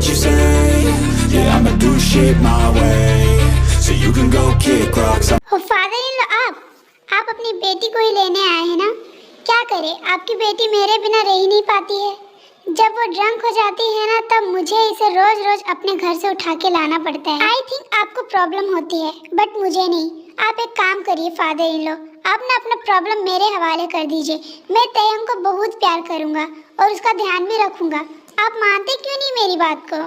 what you say. Yeah, I'ma do shit my way, so you can go kick rocks. Father in law, आप अपनी बेटी को ही लेने आए हैं ना? क्या करें, आपकी बेटी मेरे बिना रह ही नहीं पाती है। जब वो ड्रंक हो जाती है ना, तब मुझे इसे रोज रोज अपने घर से उठा के लाना पड़ता है। आई थिंक आपको प्रॉब्लम होती है, बट मुझे नहीं। आप एक काम करिए फादर इन लॉ, आप ना अपना प्रॉब्लम मेरे हवाले कर दीजिए। मैं तयंग को बहुत प्यार करूंगा और उसका ध्यान भी रखूंगा। आप मानते क्यों नहीं मेरी बात को?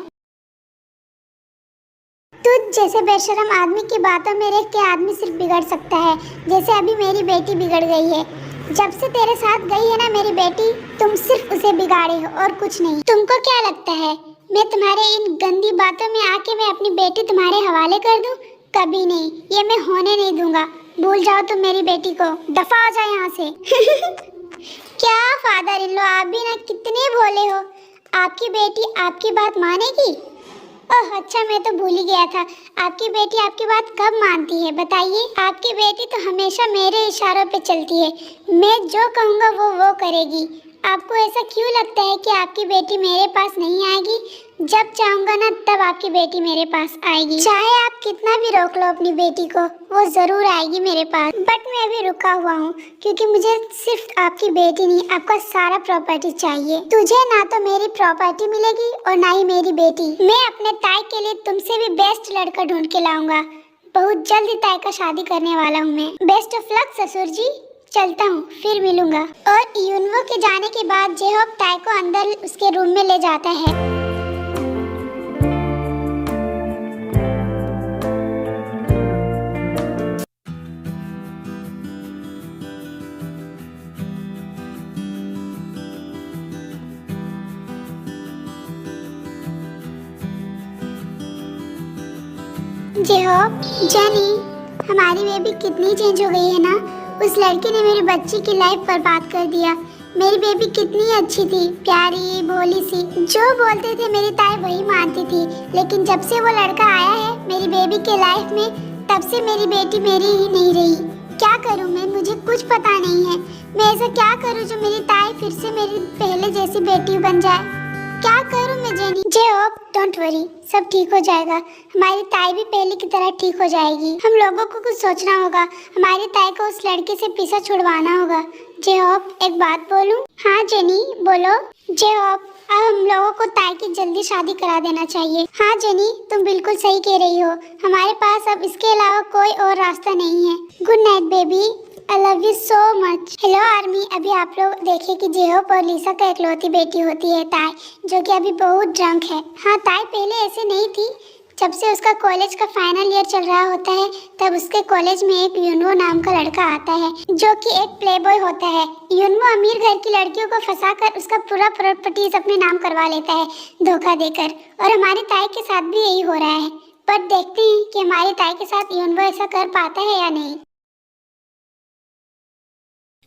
तुझ जैसे बेशरम आदमी की बातों में रह के आदमी सिर्फ बिगड़ सकता है, जैसे अभी मेरी बेटी बिगड़ गई है। जब से तेरे साथ गई है ना मेरी बेटी, तुम सिर्फ उसे बिगाड़े हो और कुछ नहीं। तुमको क्या लगता है मैं तुम्हारे इन गंदी बातों में आके मैं अपनी बेटी तुम्हारे हवाले कर दूं? कभी नहीं, ये मैं होने नहीं दूंगा। भूल जाओ तुम मेरी बेटी को, दफा हो जाओ यहाँ से। क्या फादर इन लॉ, आप भी ना कितने भोले हो। आपकी बेटी आपकी बात मानेगी? ओह अच्छा, मैं तो भूल ही गया था। आपकी बेटी आपकी बात कब मानती है बताइए? आपकी बेटी तो हमेशा मेरे इशारों पे चलती है। मैं जो कहूँगा वो करेगी। आपको ऐसा क्यों लगता है कि आपकी बेटी मेरे पास नहीं आएगी? जब चाहूँगा ना तब आपकी बेटी मेरे पास आएगी। चाहे आप कितना भी रोक लो अपनी बेटी को, वो जरूर आएगी मेरे पास। बट मैं अभी रुका हुआ हूँ क्योंकि मुझे सिर्फ आपकी बेटी नहीं, आपका सारा प्रॉपर्टी चाहिए। तुझे ना तो मेरी प्रॉपर्टी मिलेगी और ना ही मेरी बेटी। मैं अपने ताई के लिए तुमसे भी बेस्ट लड़का ढूंढ के लाऊंगा। बहुत जल्दी ताई का शादी करने वाला हूँ मैं। बेस्ट ऑफ लक ससुर जी, चलता हूँ, फिर मिलूंगा। और यूनवो के जाने के बाद जेहोब ताई को अंदर उसके रूम में ले जाता है। जेहोब, जेनी, हमारी बेबी कितनी चेंज हो गई है ना। उस लड़के ने मेरी बच्ची की लाइफ बर्बाद कर दिया। मेरी बेबी कितनी अच्छी थी, प्यारी भोली सी। जो बोलते थे मेरी ताई वही मानती थी। लेकिन जब से वो लड़का आया है मेरी बेबी के लाइफ में, तब से मेरी बेटी मेरी ही नहीं रही। क्या करूं मैं, मुझे कुछ पता नहीं है। मैं ऐसा क्या करूं जो मेरी ताई फिर से मेरी पहले जैसी बेटी बन जाए? क्या करूं मैं जेनी? जेहोब, डोंट वरी, सब ठीक हो जाएगा। हमारी ताई भी पहले की तरह ठीक हो जाएगी। हम लोगों को कुछ सोचना होगा। हमारी ताई को उस लड़के से पीछा छुड़वाना होगा। जेहोब, एक बात बोलूं? हाँ जेनी, बोलो। जेहोब, अब हम लोगों को ताई की जल्दी शादी करा देना चाहिए। हाँ जेनी, तुम बिल्कुल सही कह रही हो। हमारे पास अब इसके अलावा कोई और रास्ता नहीं है। Good night baby, I love you so much। Hello army, अभी आप लोग देखे कि जेहोब और लिसा का इकलौती बेटी होती है ताई, जो कि अभी बहुत ड्रंक है। हाँ, ताई पहले ऐसे नहीं थी। जब से उसका कॉलेज का फाइनल ईयर चल रहा होता है, तब उसके कॉलेज में एक यूनवो नाम का लड़का आता है, जो कि एक प्लेबॉय होता है। यूनवो अमीर घर की लड़कियों को फंसाकर उसका पूरा प्रॉपर्टीज अपने नाम करवा लेता है धोखा देकर। और हमारी ताई के साथ भी यही हो रहा है। पर देखते हैं कि हमारी ताई के साथ यूनवो ऐसा कर पाता है या नहीं।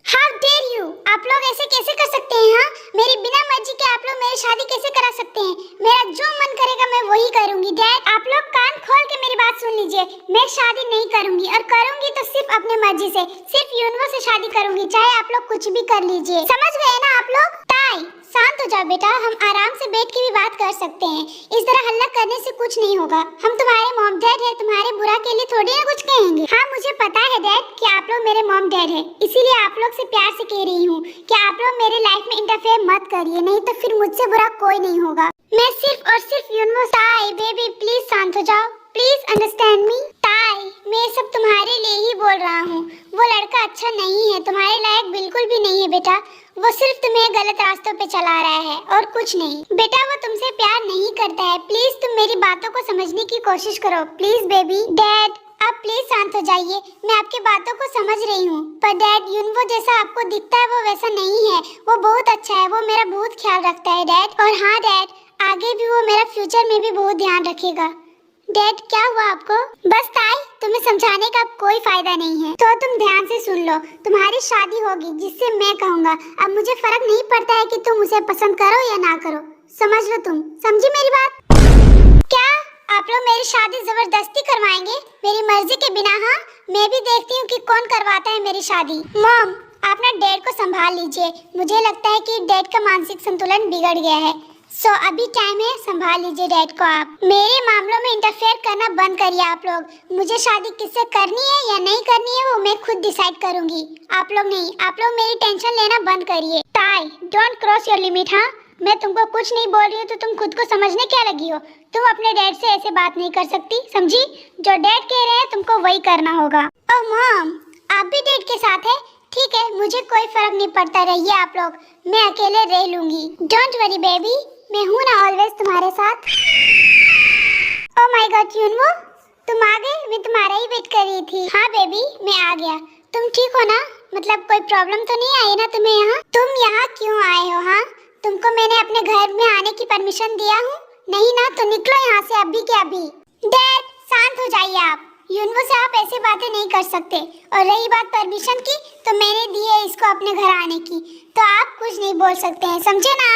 How dare you! आप लोग ऐसे कैसे कर सकते हैं? हाँ, मेरी बिना मर्जी के आप लोग मेरी शादी कैसे करा सकते हैं? मेरा जो मन करेगा मैं वही करूंगी। डैड, आप लोग कान खोल के मेरी बात सुन लीजिए। मैं शादी नहीं करूंगी, और करूंगी तो सिर्फ अपने मर्जी से। सिर्फ यूनवो से शादी करूंगी, चाहे आप लोग कुछ भी कर लीजिए। समझ गए ना आप लोग? ताई, शांत हो जाओ बेटा, हम आराम से बैठ के भी बात कर सकते हैं। इस तरह हल्ला करने से कुछ नहीं होगा। हम तुम्हारे मॉम डैड है, तुम्हारे बुरा के लिए थोड़ी ना कुछ कहेंगे। हाँ, मुझे पता है डैड कि आप लोग मेरे मॉम डैड है, इसीलिए आप लोग से प्यार से कह रही हूँ कि आप लोग मेरे लाइफ में इंटरफेयर मत करिए, नहीं तो फिर मुझसे बुरा कोई नहीं होगा। मैं सिर्फ और सिर्फ यूनवो। ताई बेबी प्लीज शांत हो जाओ, प्लीज अंडरस्टैंड मी। ताई, मैं सब तुम्हारे लिए ही बोल रहा हूँ। वो लड़का अच्छा नहीं है, तुम्हारे लायक बिल्कुल भी नहीं है बेटा। वो सिर्फ तुम्हें गलत रास्तों पे चला रहा है और कुछ नहीं। बेटा, वो तुमसे प्यार नहीं करता है। प्लीज तुम मेरी बातों को समझने की कोशिश करो, प्लीज बेबी। डैड, आप प्लीज शांत हो जाइए। मैं आपकी बातों को समझ रही हूँ, पर डैड, यूनवो जैसा आपको दिखता है वो वैसा नहीं है। वो बहुत अच्छा है, वो मेरा बहुत ख्याल रखता है डैड। और हाँ डैड, आगे भी वो मेरा फ्यूचर में भी बहुत ध्यान रखेगा। डैड, क्या हुआ आपको? बस ताई, तुम्हें समझाने का कोई फायदा नहीं है, तो तुम ध्यान से सुन लो। तुम्हारी शादी होगी जिससे मैं कहूँगा। अब मुझे फर्क नहीं पड़ता है कि तुम उसे पसंद करो या ना करो। समझ लो, तुम समझी मेरी बात? क्या आप लोग मेरी शादी जबरदस्ती करवाएंगे मेरी मर्जी के बिना? हाँ, मैं भी देखती हूँ कि कौन करवाता है मेरी शादी। मॉम, आप ना डैड को संभाल लीजिए। मुझे लगता है कि डैड का मानसिक संतुलन बिगड़ गया है। सो अभी टाइम है, संभाल लीजिए डैड को आप। मेरे मामलों में इंटरफेयर करना बंद करिए आप लोग। मुझे शादी किससे करनी है या नहीं करनी है वो मैं खुद डिसाइड करूंगी, आप लोग नहीं। आप लोग मेरी टेंशन लेना बंद करिए। ताई, डोंट क्रॉस योर लिमिट। हाँ, मैं तुमको कुछ नहीं बोल रही हूँ तो तुम खुद को समझने क्या लगी हो? तुम अपने डैड से ऐसे बात नहीं कर सकती, समझी? जो डैड कह रहे हैं तुमको वही करना होगा। ओह मॉम, आप भी डैड के साथ है? ठीक है, मुझे कोई फर्क नहीं पड़ता, रहिए आप लोग, मैं अकेले रह लूंगी। डोंट वरी बेबी, मैं हूँ ना ऑलवेज तुम्हारे साथ। ओह माय गॉड यूनवो, तुम आ गए? मैं तुम्हारा ही वेट कर रही थी। हाँ बेबी, मैं आ गया। तुम ठीक हो ना? मतलब कोई प्रॉब्लम तो नहीं आई ना तुम्हें यहाँ? तुम यहाँ क्यों आए हो? हाँ, तुमको मैंने अपने घर में आने की परमिशन दिया हूँ? नहीं ना, तो निकलो यहाँ से अभी के अभी। डैड, शांत हो जाइए आप। यूनवो से आप ऐसी बातें नहीं कर सकते। और रही बात परमिशन की, तो मैंने दी है इसको अपने घर आने की, तो आप कुछ नहीं बोल सकते हैं, समझे ना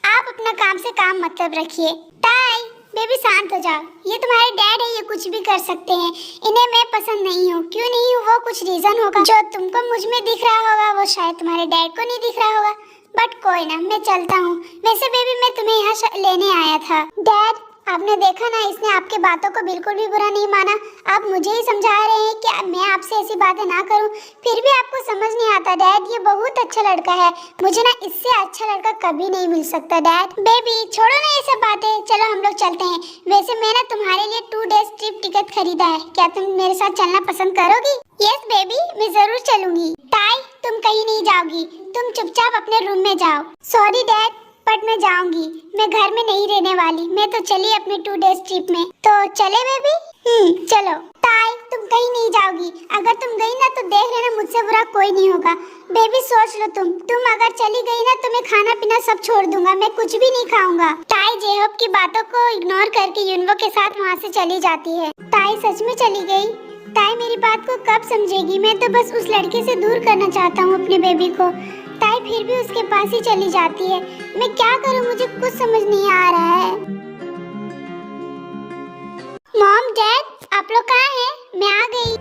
आप अपना काम से काम मतलब रखिए। ताई, बेबी शांत हो जाओ। ये तुम्हारे डैड है, ये कुछ भी कर सकते हैं। इन्हें मैं पसंद नहीं हूँ। क्यों नहीं हूँ वो कुछ रीजन होगा। जो तुमको मुझ में दिख रहा होगा वो शायद तुम्हारे डैड को नहीं दिख रहा होगा। बट कोई ना, मैं चलता हूँ। वैसे बेबी मैं तुम्हें यहाँ लेने आया था। डैड, आपने देखा ना, इसने आपके बातों को बिल्कुल भी बुरा नहीं माना। आप मुझे ही समझा रहे हैं कि मैं आपसे ऐसी बातें ना करूं, फिर भी आपको समझ नहीं आता। डैड, ये बहुत अच्छा लड़का है, मुझे ना इससे अच्छा लड़का कभी नहीं मिल सकता। डैड, बेबी छोड़ो ना ये सब बातें, चलो हम लोग चलते हैं। वैसे मैंने तुम्हारे लिए 2 डेज ट्रिप टिकट खरीदा है, क्या तुम मेरे साथ चलना पसंद करोगी? यस बेबी, मैं जरूर चलूंगी। ताई, तुम कहीं नहीं जाओगी, तुम चुपचाप अपने रूम में जाओ। सॉरी डैड, बट मैं जाऊंगी, मैं घर में नहीं रहने वाली। मैं तो चली अपने 2 डेज ट्रिप में। तो चले बेबी? चलो। ताई, तुम कहीं नहीं जाओगी। अगर तुम गई ना तो देख लेना, मुझसे बुरा कोई नहीं होगा। बेबी सोच लो, तुम अगर चली गई ना तो मैं खाना पीना सब छोड़ दूंगा, मैं कुछ भी नहीं खाऊंगा। ताई जेहब की बातों को इग्नोर करके यूनवो के साथ वहाँ से चली जाती है। ताई सच में चली गई? ताई मेरी बात को कब समझेगी? मैं तो बस उस लड़के से दूर करना चाहता हूँ अपने बेबी को। ताई फिर भी उसके पास ही चली जाती है। मैं क्या करूं, मुझे कुछ समझ नहीं आ रहा है। मॉम, डैड, आप लोग कहाँ हैं? मैं आ गई।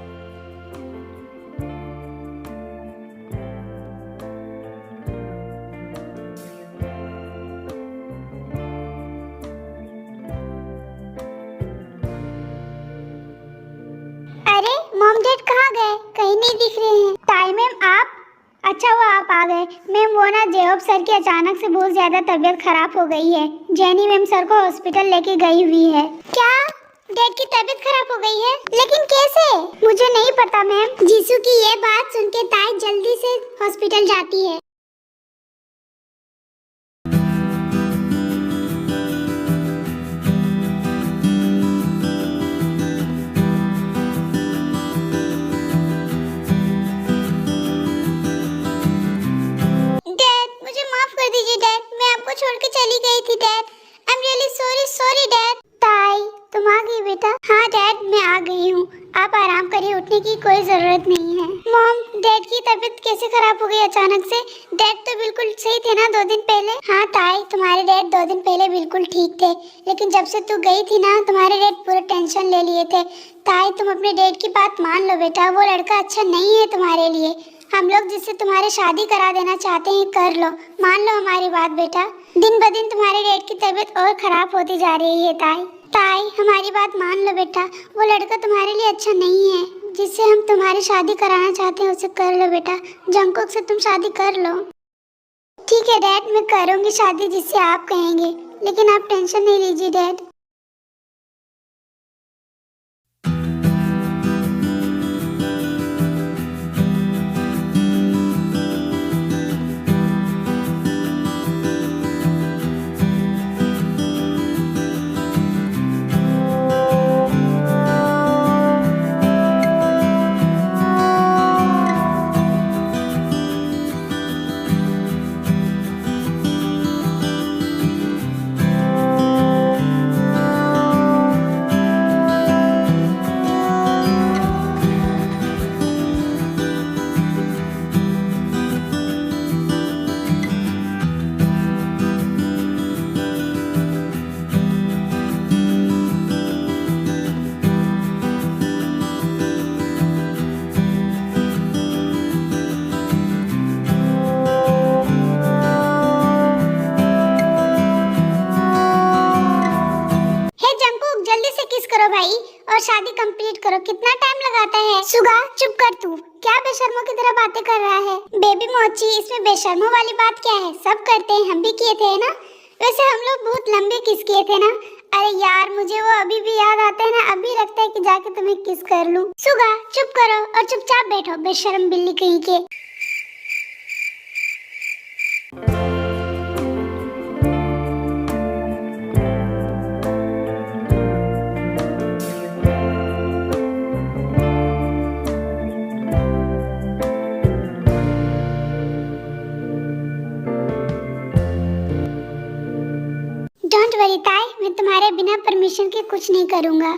अरे मॉम डैड कहाँ गए? कहीं नहीं दिख रहे हैं। ताई मैम, आप? अच्छा हुआ आप आ गए। मैम वो ना जेहब सर की अचानक से बहुत ज्यादा तबीयत खराब हो गई है। जेनी मैम सर को हॉस्पिटल लेके गई हुई है। क्या? डैड की तबीयत खराब हो गई है? लेकिन कैसे? मुझे नहीं पता मैम। जीसू की ये बात सुन के ताई जल्दी से हॉस्पिटल जाती है। मुझे माफ कर दीजिए डैड, मैं आपको छोड़ के चली गई थी dad. I am really sorry dad. ताई, तुम आ गई बेटा? हाँ डैड, मैं आ गई हूँ। आप आराम करिए, उठने की कोई जरूरत नहीं है। मॉम, डैड की तबीयत कैसे खराब हो गई अचानक से? डैड तो बिल्कुल सही थे ना 2 दिन पहले? हाँ ताई, तुम्हारे डैड 2 दिन पहले बिल्कुल ठीक थे, लेकिन जब से तू गई थी ना तुम्हारे डैड पूरा टेंशन ले लिए थे। ताई, तुम अपने डैड की बात मान लो बेटा, वो लड़का अच्छा नहीं है तुम्हारे लिए। हम लोग जिससे तुम्हारी शादी करा देना चाहते हैं कर लो, मान लो हमारी बात बेटा। दिन ब दिन तुम्हारे डैड की तबीयत और खराब होती जा रही है ताई। ताई, हमारी बात मान लो बेटा, वो लड़का तुम्हारे लिए अच्छा नहीं है। जिससे हम तुम्हारी शादी कराना चाहते हैं उसे कर लो बेटा। जंगकुक से तुम शादी कर लो। ठीक है डैड, मैं करूँगी शादी जिससे आप कहेंगे, लेकिन आप टेंशन नहीं लीजिए डैड। सुगा चुप कर तू, क्या बेशर्मों की तरह बातें कर रहा है? बेबी मोची, इसमें बेशर्मों वाली बात क्या है? सब करते हैं, हम भी किए थे ना। वैसे हम लोग बहुत लंबे किस किए थे ना। अरे यार मुझे वो अभी भी याद आता है ना, अभी लगता है कि जाके तुम्हें किस कर लूं। सुगा चुप करो और चुपचाप बैठो, बेशर्म बिल्ली कहीं के। डोंट वरी ताई, मैं तुम्हारे बिना परमिशन के कुछ नहीं करूँगा।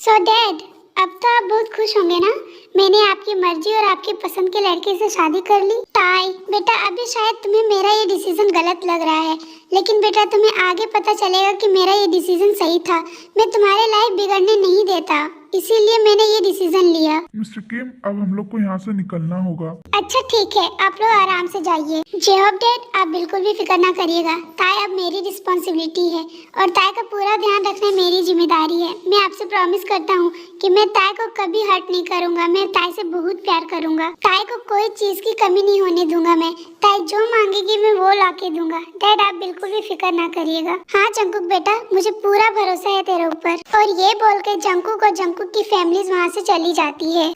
सो डैड, अब तो आप बहुत खुश होंगे ना? मैंने आपकी मर्जी और आपकी पसंद के लड़के से शादी कर ली। ताई बेटा, अभी शायद तुम्हें मेरा ये डिसीजन गलत लग रहा है, लेकिन बेटा तुम्हें आगे पता चलेगा कि मेरा ये डिसीजन सही था। मैं तुम्हारे लाइफ बिगड़ने नहीं देता, इसीलिए मैंने ये डिसीजन लिया। मिस्टर किम, अब हम लोग को यहाँ से निकलना होगा। अच्छा ठीक है, आप लोग आराम से जाइए। जेहॉब डैड, आप बिल्कुल भी फिक्र ना करिएगा। ताई अब मेरी रिस्पॉन्सिबिलिटी है और ताई का पूरा ध्यान रखना मेरी जिम्मेदारी है। मैं आपसे प्रॉमिस करता हूँ कि मैं ताई को कभी हर्ट नहीं करूँगा। मैं ताई से बहुत प्यार करूँगा। ताई को कोई चीज की कमी नहीं होने दूंगा। मैं ताई जो मांगेगी मैं वो ला के दूंगा। डैड आप बिल्कुल भी फिक्र ना करिएगा। हाँ जंकुक बेटा, मुझे पूरा भरोसा है तेरे ऊपर। और ये बोल के जंकुक और जंकुक की फैमिलीज वहाँ से चली जाती है।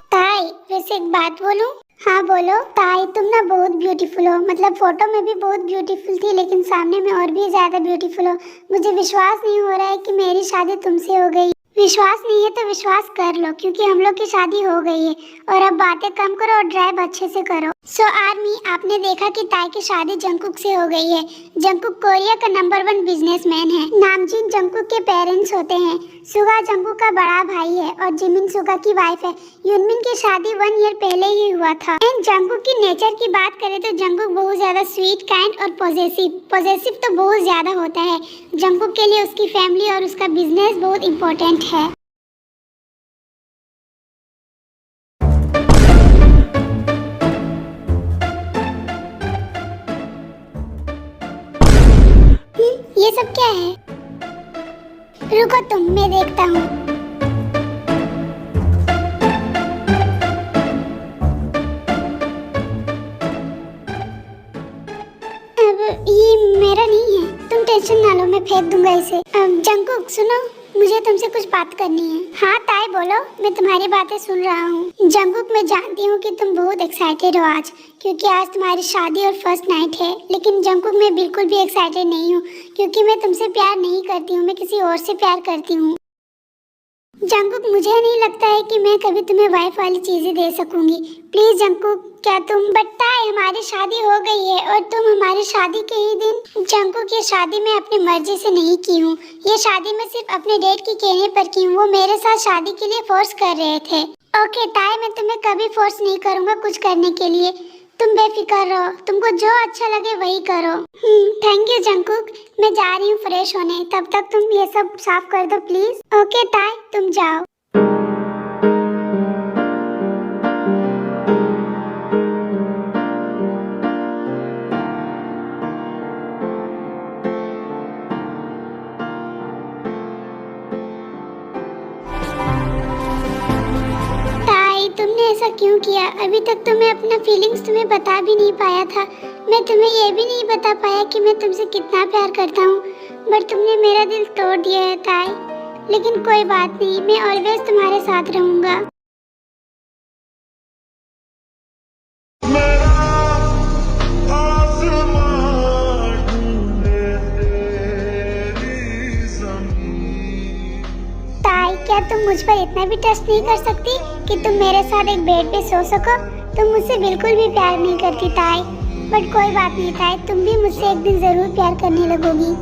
ताई वैसे एक बात बोलूं? हाँ बोलो। ताई तुम ना बहुत ब्यूटीफुल हो, मतलब फोटो में भी बहुत ब्यूटीफुल थी, लेकिन सामने में और भी ज्यादा ब्यूटीफुल हो। मुझे विश्वास नहीं हो रहा है कि मेरी शादी तुमसे हो गई। विश्वास नहीं है तो विश्वास कर लो, क्योंकि हम लोग की शादी हो गई है। और अब बातें कम करो और ड्राइव अच्छे से करो। सो आर्मी, आपने देखा कि ताई की शादी जंकुक से हो गई है। जंकुक कोरिया का नंबर 1 बिजनेसमैन है। नामजीन जंकुक के पेरेंट्स होते हैं। सुगा जंकुक का बड़ा भाई है और जिमिन सुगा की वाइफ है। युनमिन की शादी 1 ईयर पहले ही हुआ था। एंड जंकुक की नेचर की बात करें तो जंकुक बहुत ज्यादा स्वीट, काइंड और पॉजेसिव तो बहुत ज्यादा होता है। जंकुक के लिए उसकी फैमिली और उसका बिजनेस बहुत इम्पोर्टेंट है। ये सब क्या है? रुको तुम, मैं देखता हूँ। अब ये मेरा नहीं है, तुम टेंशन ना लो, मैं फेंक दूंगा इसे। जंकुक सुनो, मुझे तुमसे कुछ बात करनी है। हाँ ताई बोलो, मैं तुम्हारी बातें सुन रहा हूँ। जंकुक मैं जानती हूँ कि तुम बहुत एक्साइटेड हो आज, क्योंकि आज तुम्हारी शादी और फर्स्ट नाइट है। लेकिन जंकुक मैं बिल्कुल भी एक्साइटेड नहीं हूँ, क्योंकि मैं तुमसे प्यार नहीं करती हूँ, मैं किसी और से प्यार करती हूँ। जंकुक मुझे नहीं लगता है कि मैं कभी तुम्हें वाइफ वाली चीजें दे सकूंगी। प्लीज जंकुक, क्या तुम? बट हमारी शादी हो गई है और तुम हमारी शादी के ही दिन। जंकुक ये शादी मैं अपनी मर्जी से नहीं की हूँ, ये शादी मैं सिर्फ अपने डैड के कहने पर की हूँ। वो मेरे साथ शादी के लिए फोर्स कर रहे थे। ओके ताई, मैं तुम्हें कभी फोर्स नहीं करूँगा कुछ करने के लिए। तुम बेफिक्र रहो, तुमको जो अच्छा लगे वही करो। थैंक यू जंकुक, मैं जा रही हूँ फ्रेश होने, तब तक तुम ये सब साफ कर दो प्लीज। ओके ताई, तुम जाओ। तुमने ऐसा क्यों किया? अभी तक तो मैं अपना फीलिंग्स तुम्हें बता भी नहीं पाया था। मैं तुम्हें ये भी नहीं बता पाया कि मैं तुमसे कितना प्यार करता हूँ। बट तुमने मेरा दिल तोड़ दिया है ताई। लेकिन कोई बात नहीं, मैं ऑलवेज तुम्हारे साथ रहूँगा। क्या तुम मुझ पर इतना भी ट्रस्ट नहीं कर सकती कि तुम मेरे साथ एक बेड पे सो सको? तुम मुझसे बिल्कुल भी प्यार नहीं करती ताई। बट कोई बात नहीं ताई, तुम भी मुझसे एक दिन जरूर प्यार करने लगोगी।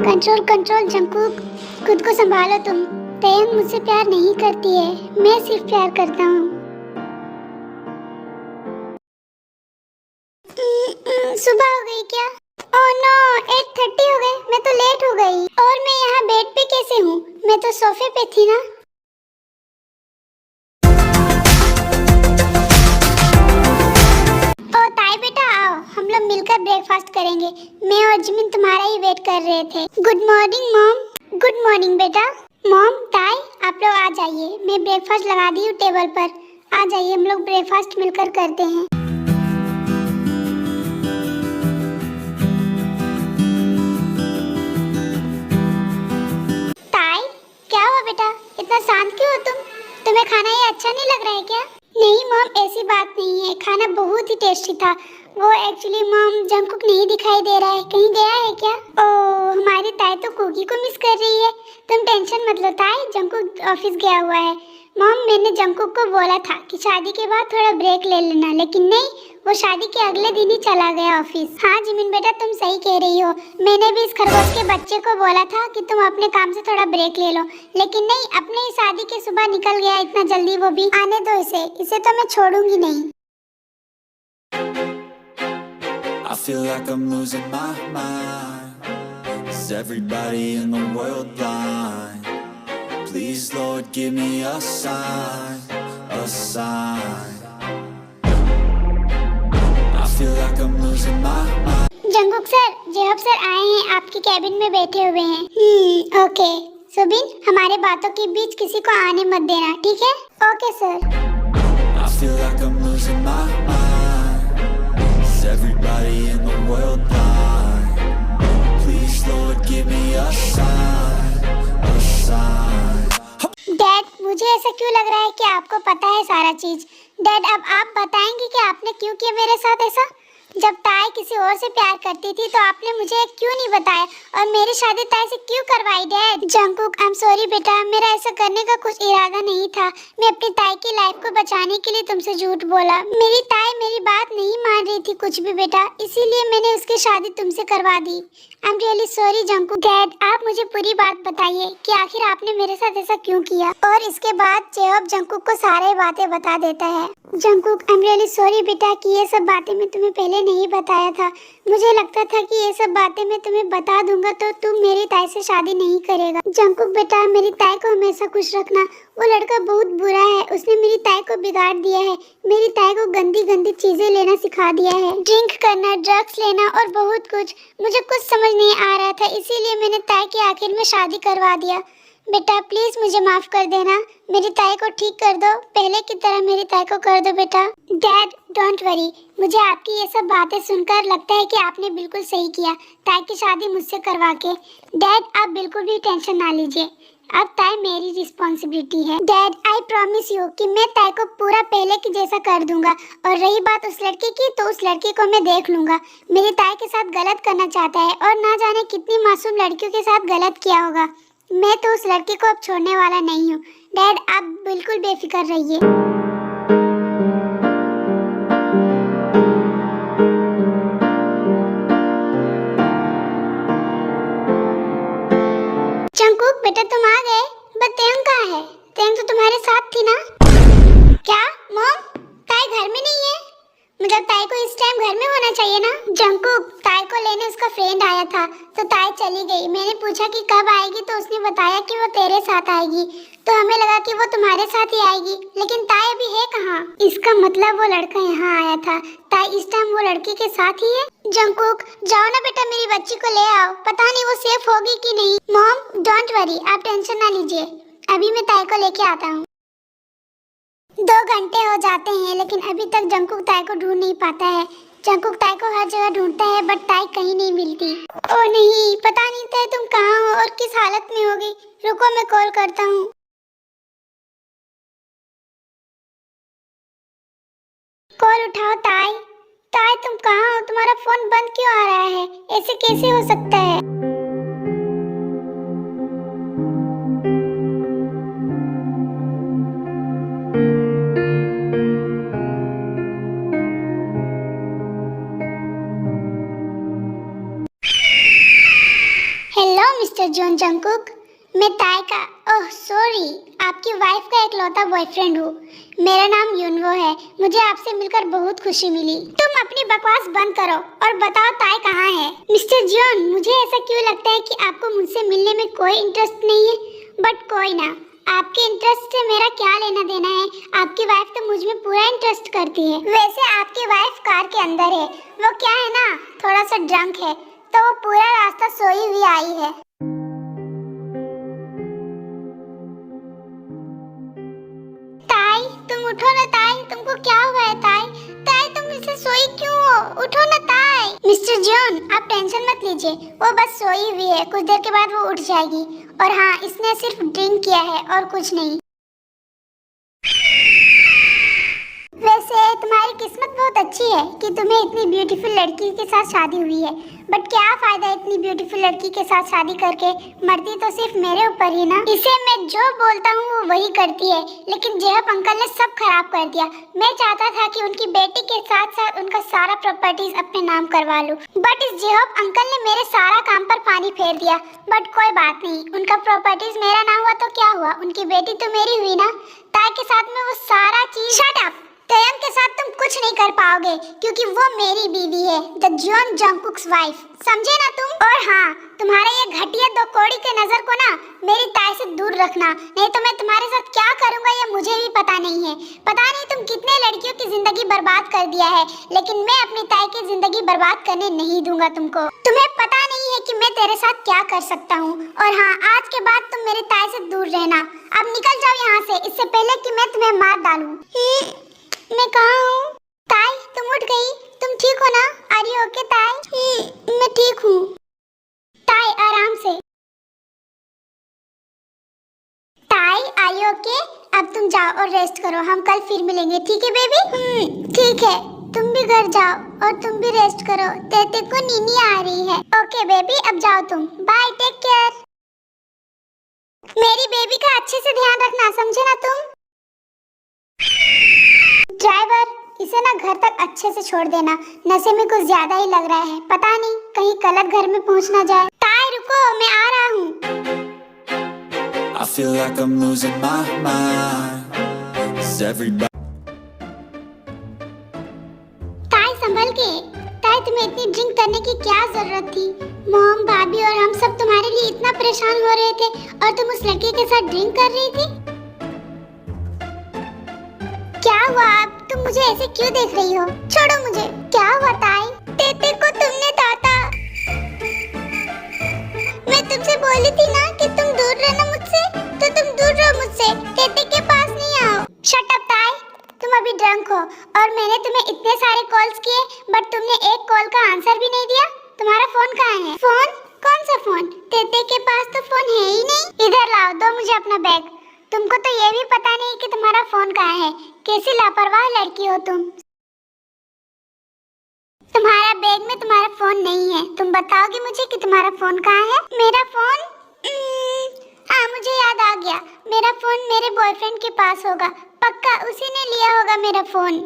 कंट्रोल कंट्रोल जंकुक, खुद को संभालो तुम। तयंग मुझसे प्यार नहीं करती है, मैं सिर्फ प्यार करता हूँ। सुबह हो गई क्या? ओह नो, 8:30 हो गए, मैं तो लेट हो गई। और मैं यहाँ बेड पे कैसे हूँ? मैं तो सोफे पे थी ना। ओ ताई बेटा आओ, हम लोग मिलकर ब्रेकफास्ट करेंगे। मैं और जिमिन तुम्हारा ही वेट कर रहे थे। Good morning mom. Good morning बेटा। मॉम ताई आप लोग आ जाइए, मैं ब्रेकफास्ट लगा दी हूँ टेबल पर। आ जाइए, हम लोग ब्रेकफास्ट मिलकर करते हैं। ताई क्या हुआ बेटा, इतना शांत क्यों हो तुम? तुम्हें खाना ये अच्छा नहीं लग रहा है क्या? नहीं मॉम, ऐसी बात नहीं है, खाना बहुत ही टेस्टी था। वो एक्चुअली मॉम जंगकुक नहीं दिखाई दे रहा है, कहीं गया है क्या? ओह हमारी ताई तो कुकी को मिस कर रही है। तुम टेंशन मत लो ताई, जंगकुक ऑफिस गया हुआ है। मॉम मैंने जंगकुक को बोला था कि शादी के बाद थोड़ा ब्रेक ले लेना, लेकिन नहीं, वो शादी के अगले दिन ही चला गया ऑफिस। हाँ जिमिन बेटा तुम सही कह रही हो, मैंने भी इस खरगोश के बच्चे को बोला था कि तुम अपने काम से थोड़ा ब्रेक ले लो, लेकिन नहीं, अपने ही शादी के सुबह निकल गया इतना जल्दी। वो भी आने दो इसे तो मैं छोड़ूंगी नहीं। I feel like I'm losing my mind. Is everybody in the world blind? Please Lord give me a sign, a sign. I feel like I'm losing my mind. Jungkook sir, जेहब सर आए हैं, आपके cabin में बैठे हुए हैं। Okay Subin, हमारे बातों के बीच किसी को आने मत देना, ठीक है? Okay sir. I feel like I'm losing my mind. Is everybody in the world blind? Please Lord give me a sign, a sign. Dad मुझे ऐसा क्यों लग रहा है कि आपको पता है सारा चीज। डैड अब आप बताएंगे कि आपने क्यों किया मेरे साथ ऐसा? जब ताई किसी और से प्यार करती थी तो आपने मुझे क्यों नहीं बताया, और मेरी शादी ताई से क्यों करवाई? Dad Jungkook I am sorry बेटा, मेरा ऐसा करने का कुछ इरादा नहीं था। मैं अपनी ताई की लाइफ को बचाने के लिए तुमसे झूठ बोला। मेरी ताई मेरी बात नहीं मान रही थी कुछ भी बेटा, इसीलिए मैंने उसकी शादी तुमसे करवा दी। I am really sorry Jungkook. Dad आप मुझे पूरी बात बताइए कि आखिर आपने मेरे साथ ऐसा क्यों किया? और इसके बाद जेहब जंगकुक को सारी बातें बता देता है। Jungkook I am really sorry बेटा कि ये सब बातें मैं तुम्हें पहले नहीं बताया था। मुझे लगता था कि ये सब बातें मैं तुम्हें बता दूंगा तो तुम मेरी ताई से शादी नहीं करेगा। जंगकुक बेटा मेरी ताई को हमेशा खुश रखना, वो लड़का बहुत बुरा है, उसने मेरी ताई को बिगाड़ दिया है। मेरी ताई को गंदी गंदी चीजें लेना सिखा दिया है, ड्रिंक करना, ड्रग्स लेना और बहुत कुछ। मुझे कुछ समझ नहीं आ रहा था, इसीलिए मैंने ताई के आखिर में शादी करवा दिया। बेटा प्लीज मुझे माफ कर देना, मेरी ताई को ठीक कर दो, पहले की तरह मेरी ताई को कर दो बेटा। डैड डोंट वरी, मुझे आपकी ये सब बातें सुनकर लगता है कि आपने बिल्कुल सही किया ताई की शादी मुझसे करवा के। डैड आप बिल्कुल भी टेंशन ना लीजिए, अब ताई मेरी रिस्पॉन्सिबिलिटी है। डैड आई प्रॉमिस यू कि मैं ताई को पूरा पहले की जैसा कर दूंगा, और रही बात उस लड़की की तो उस लड़की को मैं देख लूंगा। मेरी ताई के साथ गलत करना चाहता है और ना जाने कितनी मासूम लड़कियों के साथ गलत किया होगा। मैं तो उस लड़की को अब छोड़ने वाला नहीं हूँ। डैड आप बिल्कुल बेफिक्र रहिए। जंगकुक बेटा तुम आ गए, बट तेंग कहाँ है? तेंग तो तुम्हारे साथ थी ना? क्या मॉम, ताई घर में नहीं है? मतलब ताई को इस टाइम घर में होना चाहिए ना? जंगकुक ताई को लेने उसका फ्रेंड आया था तो ताई चली गई। मैंने पूछा कि कब आएगी तो उसने बताया कि वो तेरे साथ आएगी, तो हमें लगा कि वो तुम्हारे साथ ही आएगी, लेकिन ताई अभी है कहाँ? इसका मतलब वो लड़का यहाँ आया था, ताई इस टाइम वो लड़की के साथ ही है। जंगकुक जाओ ना बेटा मेरी बच्ची को ले आओ, पता नहीं वो सेफ होगी कि नहीं। मॉम डोंट वरी, आप टेंशन ना लीजिए, अभी मैं ताई को लेके आता हूँ। 2 घंटे हो जाते हैं लेकिन अभी तक जंगकुक ताई को ढूंढ नहीं पाता है। जंगकुक ताई को हर जगह ढूंढता है बट ताई कहीं नहीं मिलती। ओ नहीं, पता नहीं ताई तुम कहाँ हो और किस हालत में होगी। रुको मैं कॉल करता हूँ। कॉल उठाओ ताई। ताई तुम कहाँ हो? तुम्हारा फोन बंद क्यों आ रहा है? ऐसे कैसे हो सकता है? हेलो मिस्टर जॉन जंगकुक, मैं ताई का ओह सॉरी, आपकी वाइफ का इकलौता बॉयफ्रेंड हूँ। मेरा नाम युनवो है। मुझे आपसे मिलकर बहुत खुशी मिली। तुम अपनी बकवास बंद करो और बताओ ताई कहाँ है। मिस्टर जॉन, मुझे ऐसा क्यों लगता है कि आपको मुझसे मिलने में कोई इंटरेस्ट नहीं है, बट कोई ना, आपके इंटरेस्ट से मेरा क्या लेना देना है। आपकी वाइफ तो मुझ में पूरा इंटरेस्ट करती है। वैसे आपकी वाइफ कार के अंदर है, वो क्या है ना, थोड़ा सा ड्रंक है, तो वो पूरा रास्ता सोई हुई आई है। ताई तुम उठो ना ताई, तुमको क्या हुआ है ताई? ताई तुम इसे सोई क्यों हो? उठो ना ताई। मिस्टर जॉन, आप टेंशन मत लीजिए, वो बस सोई हुई है, कुछ देर के बाद वो उठ जाएगी। और हाँ, इसने सिर्फ ड्रिंक किया है और कुछ नहीं। वैसे तुम्हारी किस्मत बहुत अच्छी है कि तुम्हें इतनी ब्यूटीफुल लड़की के साथ शादी हुई है, बट क्या फायदा इतनी ब्यूटीफुल लड़की के साथ शादी करके, मरती तो सिर्फ मेरे ऊपर ही ना। इसे मैं जो बोलता हूँ वो वही करती है, लेकिन जेहब अंकल ने सब खराब कर दिया। मैं चाहता था कि उनकी बेटी के साथ साथ उनका सारा प्रॉपर्टीज अपने नाम करवा लूं, बट इस जेहब अंकल ने मेरे सारा काम पर पानी फेर दिया। बट कोई बात नहीं, उनका प्रॉपर्टीज मेरा ना हुआ तो क्या हुआ, उनकी बेटी तो मेरी हुई ना। ताई के साथ में वो सारा चीज। Shut up! तयम के साथ तुम कुछ नहीं कर पाओगे क्योंकि वो मेरी बीवी है, द जॉन जंगकुक्स वाइफ, समझे ना तुम? और हाँ, तुम्हारा ये घटिया दो कौड़ी के नजर को ना मेरी ताई से दूर रखना, नहीं तो मैं तुम्हारे साथ क्या करूंगा ये मुझे भी पता नहीं है। पता नहीं तुम कितने लड़कियों की जिंदगी बर्बाद कर दिया है, लेकिन मैं अपनी ताई की जिंदगी बर्बाद करने नहीं दूंगा तुमको। तुम्हें पता नहीं है कि मैं तेरे साथ क्या कर सकता हूँ। और हाँ, आज के बाद तुम मेरी ताई से दूर रहना। अब निकल जाओ यहाँ से, इससे पहले कि मैं तुम्हें मार डालूं। मैं कहाँ हूँ? ताई तुम उठ गई, तुम ठीक हो ना? आर यू ओके ताई? मैं ठीक हूँ। ताई आराम से। ताई आर यू ओके? अब तुम जाओ और रेस्ट करो, हम कल फिर मिलेंगे, ठीक है बेबी? ठीक है, तुम भी घर जाओ और तुम भी रेस्ट करो, तेते को नींद आ रही है। ओके बेबी, अब जाओ तुम, बाय, टेक केयर। मेरी बेबी का अच्छे से ध्यान रखना, समझे ना तुम? ड्राइवर, इसे ना घर तक अच्छे से छोड़ देना, नशे में कुछ ज्यादा ही लग रहा है, पता नहीं कहीं गलत घर में पहुंच ना जाए। ताई रुको, मैं आ रहा हूँ। I feel like I'm losing my mind. Is everybody ताई संभल के। ताई तुम्हें इतनी ड्रिंक करने की क्या जरूरत थी? मॉम, भाभी और हम सब तुम्हारे लिए इतना परेशान हो रहे थे और तुम उस लड़के के साथ ड्रिंक कर रही थी। क्या हुआ? तुम मुझे ऐसे क्यों देख रही हो? छोड़ो मुझे। क्या हुआ ताई? तेते को तुमने ताता। मैं तुमसे बोली थी ना कि तुम दूर रहना मुझसे, तो तुम दूर रहो मुझसे, तेते के पास नहीं आओ। शट अप ताई, तुम अभी ड्रंक हो और मैंने तुम्हें इतने सारे कॉल्स किए, बट तुमने एक कॉल का आंसर भी नहीं दिया। तुम्हारा फोन कहाँ है? फोन? कौन सा फोन? तेते के पास तो फोन है ही नहीं। इधर लाओ, दो मुझे अपना बैग। तुमको तो ये भी पता नहीं कि तुम्हारा फोन कहाँ है। कैसी लापरवाह लड़की हो तुम। तुम्हारा बैग में तुम्हारा फोन नहीं है। तुम बताओगे मुझे कि तुम्हारा फोन कहाँ है? मेरा फोन? हाँ, मुझे याद आ गया, मेरा फोन मेरे बॉयफ्रेंड के पास होगा, पक्का उसी ने लिया होगा मेरा फोन।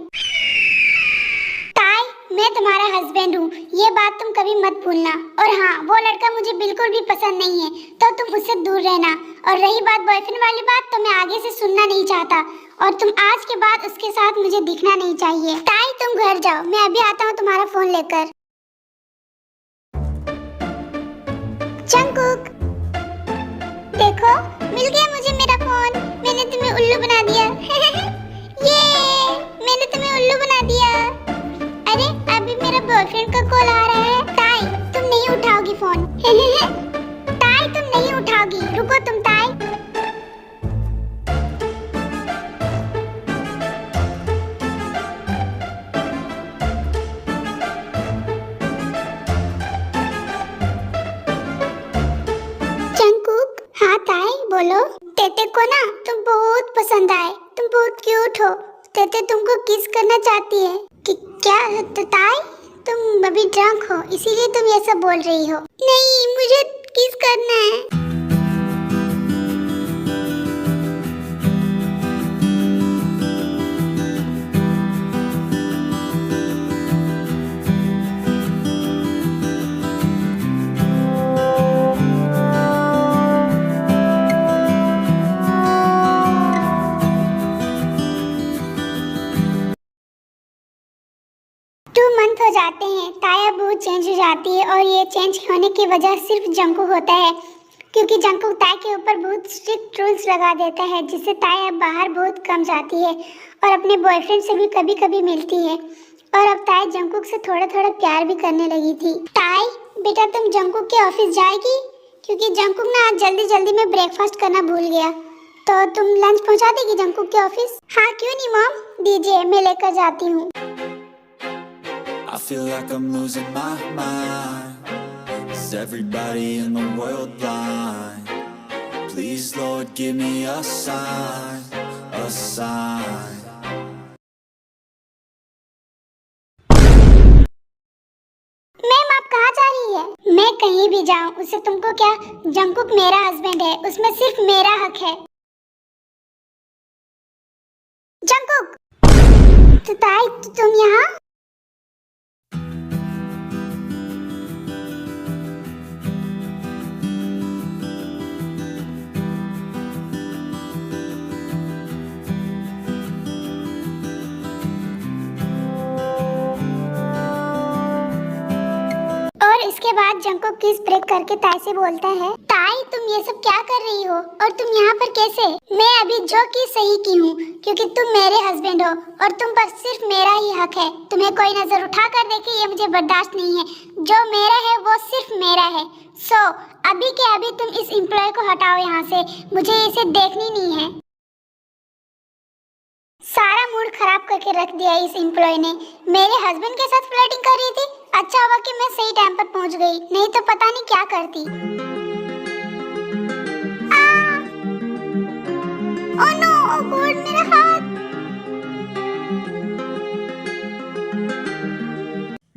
ताई, मैं तुम्हारा हस्बैंड हूँ, ये बात तुम कभी मत भूलना। और हाँ, वो लड़का मुझे बिल्कुल भी पसंद नहीं है, तो तुम उससे दूर रहना। और रही बात बॉयफ्रेंड वाली बात, तो मैं आगे से सुनना नहीं चाहता, और तुम आज के बाद उसके साथ मुझे दिखना नहीं चाहिए। ताई तुम घर जाओ, मैं अभी आता हूँ तुम्हारा फोन लेकर। जंगकुक, देखो मिल गया मुझे मेरा फोन। मैंने तुम्हें उल्लू बना दिया। ये मैंने तुम्हें उल्लू बना दिया। अरे अभी मेरा बॉयफ्रेंड का कॉल आ रहा है। ताई तुम नहीं उठाओगी फोन। ताई तुम नहीं उठाओगी, रुको तुम ताई। जंगकुक, हाँ ताई बोलो। तेते को ना तुम बहुत पसंद आए, तुम बहुत क्यूट हो। तेते तुमको किस करना चाहती है। क्या तो ताई, तुम अभी ड्रंक हो इसीलिए तुम ये सब बोल रही हो। नहीं, मुझे किस करना है। ताया बहुत चेंज हो जाती है और ये चेंज होने की वजह सिर्फ जंकुक होता है, क्योंकि जंकुक ताया के ऊपर बहुत स्ट्रिक्ट रूल्स लगा देता है, जिससे ताया बाहर बहुत कम जाती है और अपने बॉयफ्रेंड से भी कभी कभी मिलती है। और अब ताया जंकुक से थोड़ा थोड़ा प्यार भी करने लगी थी। ताई बेटा, तुम जंकुक के ऑफिस जाएगी? क्योंकि जंकुक ना आज जल्दी जल्दी में ब्रेकफास्ट करना भूल गया, तो तुम लंच पहुंचा देगी जंकुक के ऑफिस? हाँ क्यों नहीं मॉम, दीजिए मैं लेकर जाती हूँ। I feel like I'm losing my mind. Is everybody in the world blind? Please Lord give me a sign, a sign. Ma'am आप कहाँ जा रही है? मैं कहीं भी जाऊँ उससे तुमको क्या? जंकुक मेरा हस्बैंड है, उसमें सिर्फ मेरा हक है। जंकुक, तो ताई तुम यहाँ? और इसके बाद जंकुक किस ब्रेक करके ताई से बोलता है, ताई तुम ये सब क्या कर रही हो और तुम यहाँ पर कैसे? मैं अभी जो की सही की हूँ, क्योंकि तुम मेरे हस्बैंड हो और तुम पर सिर्फ मेरा ही हक है। तुम्हें कोई नजर उठा कर देखे ये मुझे बर्दाश्त नहीं है। जो मेरा है वो सिर्फ मेरा है। सो अभी के अभी तुम इस एम्प्लॉय को हटाओ यहाँ से, मुझे इसे देखनी नहीं है। सारा मूड खराब करके रख दिया इस एम्प्लॉय ने। मेरे हस्बैंड के साथ फ्लर्टिंग कर रही थी। अच्छा हुआ कि मैं सही टाइम पर पहुंच गई, नहीं तो पता नहीं क्या करती। ओह नो, ओह गॉड, मेरा हाथ।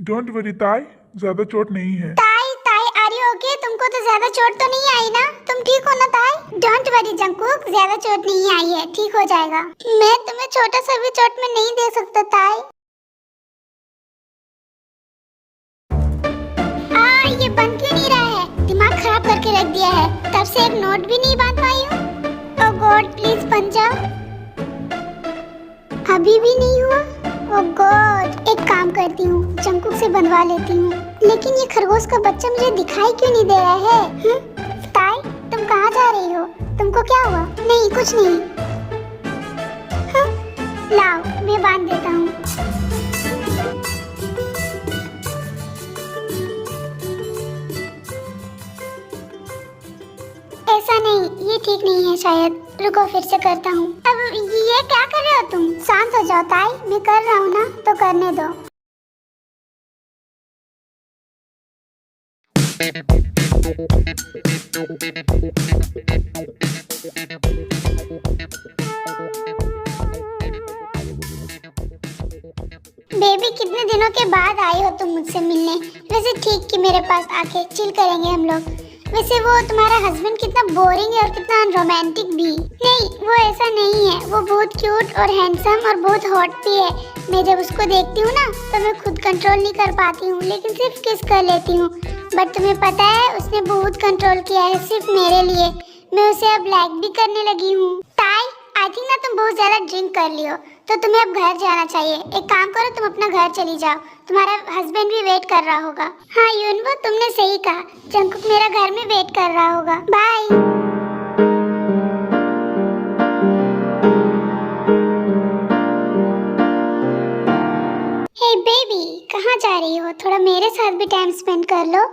डोंट वरी ताई, ज्यादा चोट नहीं है। ताई ताई आर यू ओके? तुमको तो ज्यादा चोट तो नहीं आई ना? तुम ठीक हो ना ताई? डोंट वरी जंकुक, ज्यादा चोट नहीं आई है, ठीक हो जाएगा। मैं तुम्हें छोटा सा भी चोट में नहीं दे सकता ताई। ये बंद क्यों नहीं रहा है? दिमाग खराब करके रख दिया है, तब से एक नोट भी नहीं बांध पाई हूँ। ओह गॉड प्लीज बन जाओ। अभी भी नहीं हुआ? ओह गॉड, एक काम करती हूँ, जंकुक से बनवा लेती हूँ। लेकिन ये खरगोश का बच्चा मुझे दिखाई क्यों नहीं दे रहा है? ताई तुम कहाँ जा रही हो? तुमको क्या हुआ? नहीं कुछ नहीं। लाओ मैं बांध देता हूँ। ऐसा नहीं, ये ठीक नहीं है शायद। रुको फिर से करता हूँ। अब ये क्या कर रहे हो तुम? शांत हो जाओ ताई, मैं कर रहा हूँ ना, तो करने दो। बेबी कितने दिनों के बाद आई हो तुम मुझसे मिलने। वैसे ठीक कि मेरे पास आके चिल करेंगे हम लोग। वैसे वो तुम्हारा हस्बैंड कितना बोरिंग है और कितना रोमांटिक भी। नहीं वो ऐसा नहीं है, वो बहुत क्यूट और हैंडसम और बहुत हॉट भी है। मैं जब उसको देखती हूँ ना तो मैं खुद कंट्रोल नहीं कर पाती हूँ, लेकिन सिर्फ किस कर लेती हूँ। बट तुम्हें पता है उसने बहुत कंट्रोल किया है सिर्फ मेरे लिए। मैं उसे अब लाइक भी करने लगी हूँ। ताई आई थिंक ना तुम बहुत ज्यादा ड्रिंक कर लियो, तो तुम्हें अब घर जाना चाहिए। एक काम करो, तुम अपना घर चली जाओ, तुम्हारा हस्बैंड भी वेट कर रहा होगा। हाँ यूनवो तुमने सही कहा, जंकुक मेरा घर में वेट कर रहा होगा। बाय। हे बेबी कहाँ जा रही हो? थोड़ा मेरे साथ भी टाइम स्पेंड कर लो।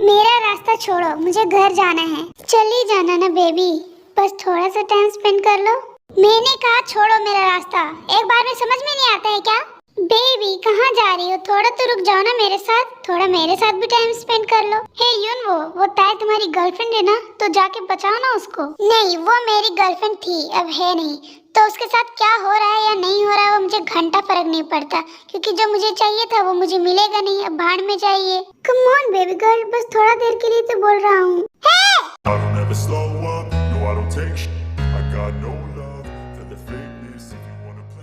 मेरा रास्ता छोड़ो, मुझे घर जाना है। चली जाना ना बेबी, बस थोड़ा सा टाइम स्पेंड कर लो। मैंने कहा छोड़ो मेरा रास्ता, एक बार में समझ में नहीं आता है क्या? बेबी कहाँ जा रही हो? थोड़ा तो रुक जाओ ना मेरे साथ, थोड़ा मेरे साथ भी टाइम स्पेंड कर लो। हे यूनवो, वो ताई तुम्हारी गर्लफ्रेंड है ना, तो जाके बचाओ ना उसको। नहीं वो मेरी गर्लफ्रेंड थी, अब है नहीं। तो उसके साथ क्या हो रहा है या नहीं हो रहा है वो मुझे घंटा फर्क नहीं पड़ता, क्योंकि जो मुझे चाहिए था वो मुझे मिलेगा नहीं। अब भाड़ में जाइए। कम ऑन बेबी गर्ल, बस थोड़ा देर के लिए तो बोल रहा हूँ।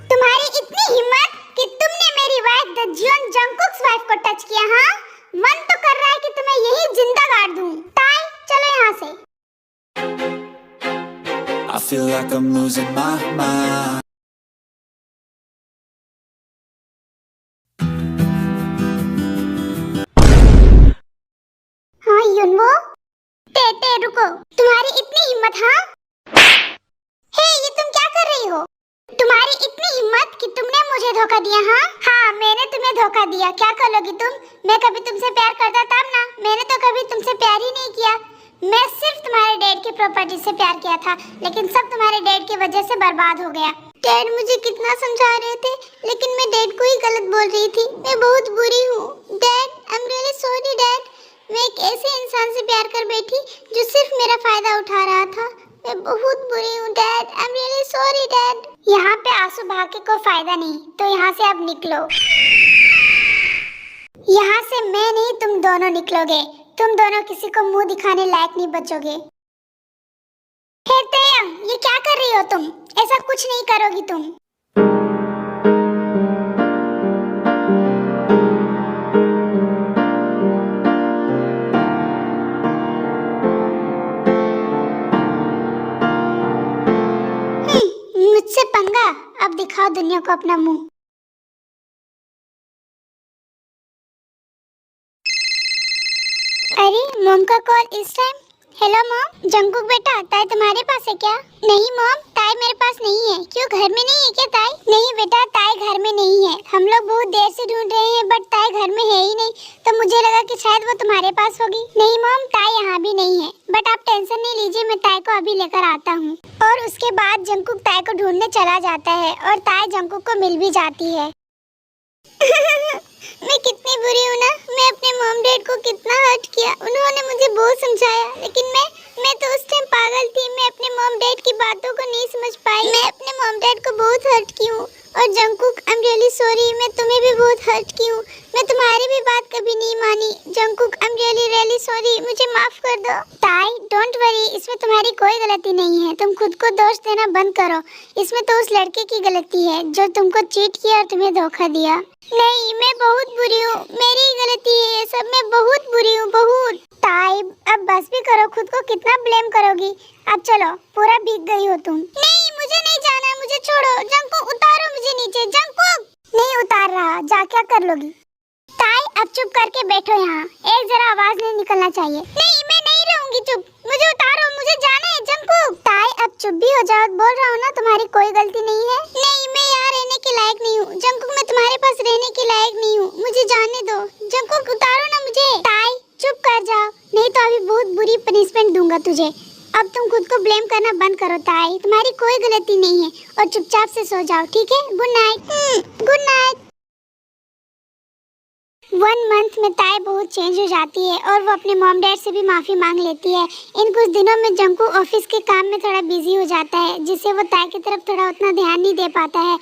तुम्हारी इतनी हिम्मत कि तुमने मेरी वाइफ द जियोन जंकुक्स वाइफ को टच किया? हाँ मन तो कर रहा है कि तुम्हें यही जिंदा गाड़ दूं। ताई चलो यहाँ से। I feel like I'm losing my mind. तुम्हारी इतनी हिम्मत? हाँ हे, ये तुम क्या कर रही हो? तुम्हारी इतनी हिम्मत कि तुमने मुझे धोखा दिया? हाँ मैंने तुम्हें धोखा दिया। क्या कर लोगी तुम? मैं कभी तुमसे प्यार करता तब ना। मैंने तो कभी तुमसे प्यार ही नहीं किया। मैं सिर्फ तुम्हारे डैड की प्रॉपर्टी से प्यार किया था, लेकिन सब तुम्हारे डैड की वजह से बर्बाद हो गया। डैड मुझे कितना समझा रहे थे, लेकिन मैं डैड को ही गलत बोल रही थी। मैं बहुत बुरी हूँ dad, I am really sorry dad. मैं एक ऐसे इंसान से प्यार कर बैठी जो सिर्फ मेरा फायदा उठा रहा था। मैं बहुत बुरी हूँ dad, I am really sorry dad. यहाँ पे आंसू बहा के कोई फायदा नहीं, तो यहाँ से अब निकलो। यहाँ से मैं नहीं, तुम दोनों निकलोगे। तुम दोनों किसी को मुंह दिखाने लायक नहीं बचोगे। हे तेयम, ये क्या कर रही हो तुम? ऐसा कुछ नहीं करोगी तुम। मुझसे पंगा? अब दिखाओ दुनिया को अपना मुंह। अरे मॉम का कॉल इस टाइम। Hello mom. जंकुक बेटा, ताई तुम्हारे पास है क्या? नहीं मॉम, ताई मेरे पास नहीं है। क्यों, घर में नहीं है क्या ताई? नहीं बेटा, ताई घर में नहीं है। हम लोग बहुत देर से ढूंढ रहे हैं, बट ताई घर में है ही नहीं, तो मुझे लगा कि शायद वो तुम्हारे पास होगी। नहीं मॉम, ताई यहाँ भी नहीं है, बट आप टेंशन नहीं लीजिए, मैं ताई को अभी लेकर आता हूँ। और उसके बाद जंकुक ताई को ढूंढने चला जाता है और ताई जंकुक को मिल भी जाती है। मैं कितनी बुरी हूँ ना। मैं अपने मॉम डैड को कितना हर्ट किया। उन्होंने मुझे बहुत समझाया, लेकिन मैं तो उस टाइम पागल थी। मैं अपने मॉम डैड की बातों को नहीं समझ पाई। मैं अपने मॉम डैड को बहुत हर्ट की हूँ। और Jungkook, I am really sorry, मैं तुम्हें भी बहुत हर्ट की हूँ। मैं तुम्हारी भी बात कभी नहीं मानी। Jungkook, I am really sorry, मुझे माफ कर दो। ताई डोंट वरी, इसमें तुम्हारी कोई गलती नहीं है। तुम खुद को दोष देना बंद करो। इसमें तो उस लड़के की गलती है जो तुमको चीट किया और तुम्हें धोखा दिया। नहीं, मैं बहुत बुरी हूँ, मेरी ही गलती है ये सब। मैं बहुत बुरी हूँ, बहुत। ताई अब बस भी करो, खुद को कितना ब्लेम करोगी। अब चलो, पूरा भीग गई हो तुम। नहीं, मुझे नहीं जाना, मुझे छोड़ो। जंकुक उतारो मुझे नीचे। जंकुक नहीं उतार रहा, जा क्या कर लोगी? ताई अब चुप करके बैठो यहाँ, एक जरा आवाज नहीं निकलना चाहिए। नहीं, मैं नहीं रहूंगी चुप, मुझे उतारो, मुझे जाना है। जंकुक ताई अब चुप भी हो जाओ। बोल रहा हूँ ना, तुम्हारी कोई गलती नहीं है। नहीं, मैं यहाँ रहने के लायक नहीं हूँ। जंकुक, मैं तुम्हारे पास रहने के लायक नहीं हूँ, मुझे जाने दो। जंकुक उतारो ना मुझे। ताई चुप कर जाओ, नहीं तो अभी बहुत बुरी पनिशमेंट दूंगा तुझे। अब तुम खुद को ब्लेम करना बंद करो ताई, तुम्हारी कोई गलती नहीं है, और चुपचाप से सो जाओ, ठीक है? Good night. Good night. 1 month में ताई बहुत चेंज हो जाती है और वो अपने मॉम डैड से भी माफ़ी मांग लेती है। इन कुछ दिनों में जंकू ऑफिस के काम में थोड़ा बिजी हो जाता है, जिससे वो ताई की तरफ थोड़ा उतना ध्यान नहीं दे पाता है।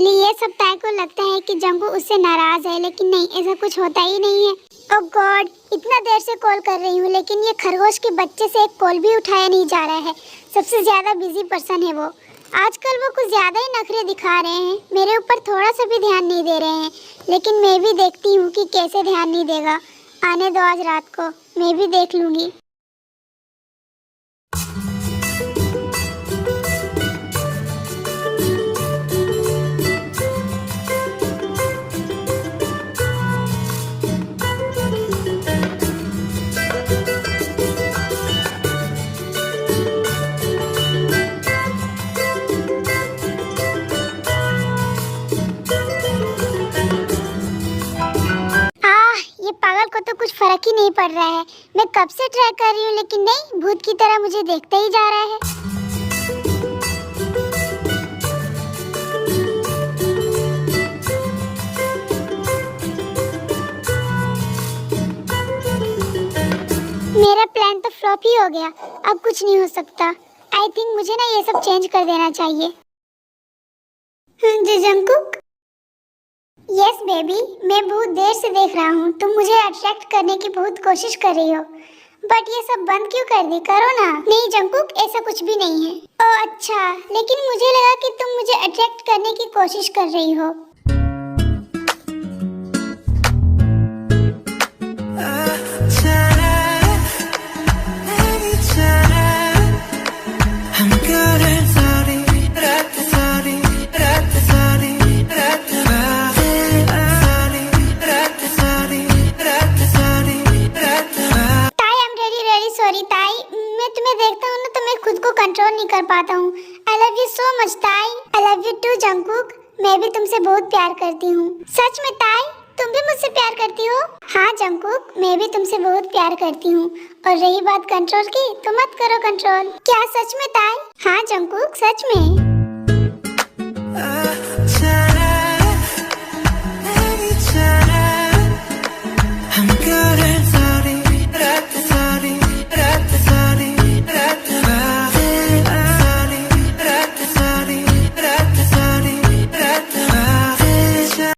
ये सब ताई को लगता है कि जंकू उससे नाराज है, लेकिन नहीं, ऐसा कुछ होता ही नहीं है। ओह गॉड, इतना देर से कॉल कर रही हूँ, लेकिन ये खरगोश के बच्चे से एक कॉल भी उठाया नहीं जा रहा है। सबसे ज़्यादा बिजी पर्सन है वो। आजकल वो कुछ ज़्यादा ही नखरे दिखा रहे हैं, मेरे ऊपर थोड़ा सा भी ध्यान नहीं दे रहे हैं। लेकिन मैं भी देखती हूँ कि कैसे ध्यान नहीं देगा। आने दो आज रात को, मैं भी देख लूँगी। पागल को तो कुछ फर्क ही नहीं पड़ रहा है। मैं कब से ट्राई कर रही हूँ, लेकिन नहीं, भूत की तरह मुझे देखता ही जा रहा है। मेरा प्लान तो फ्लॉप ही हो गया, अब कुछ नहीं हो सकता। आई थिंक मुझे ना ये सब चेंज कर देना चाहिए। जंकुक, यस बेबी, मैं बहुत देर से देख रहा हूँ। तुम मुझे अट्रैक्ट करने की बहुत कोशिश कर रही हो, बट ये सब बंद क्यों कर दी? करो ना। नहीं जंकुक, ऐसा कुछ भी नहीं है। ओह अच्छा, लेकिन मुझे लगा कि तुम मुझे अट्रैक्ट करने की कोशिश कर रही हो। So much Tae. I love you too Jungkook. मैं भी तुमसे बहुत प्यार करती हूँ। सच में ताई, तुम भी मुझसे प्यार करती हो? हाँ जंगकुक, मैं भी तुमसे बहुत प्यार करती हूँ। और रही बात कंट्रोल की, तो मत करो कंट्रोल। क्या सच में ताई? हाँ जंगकुक, सच में।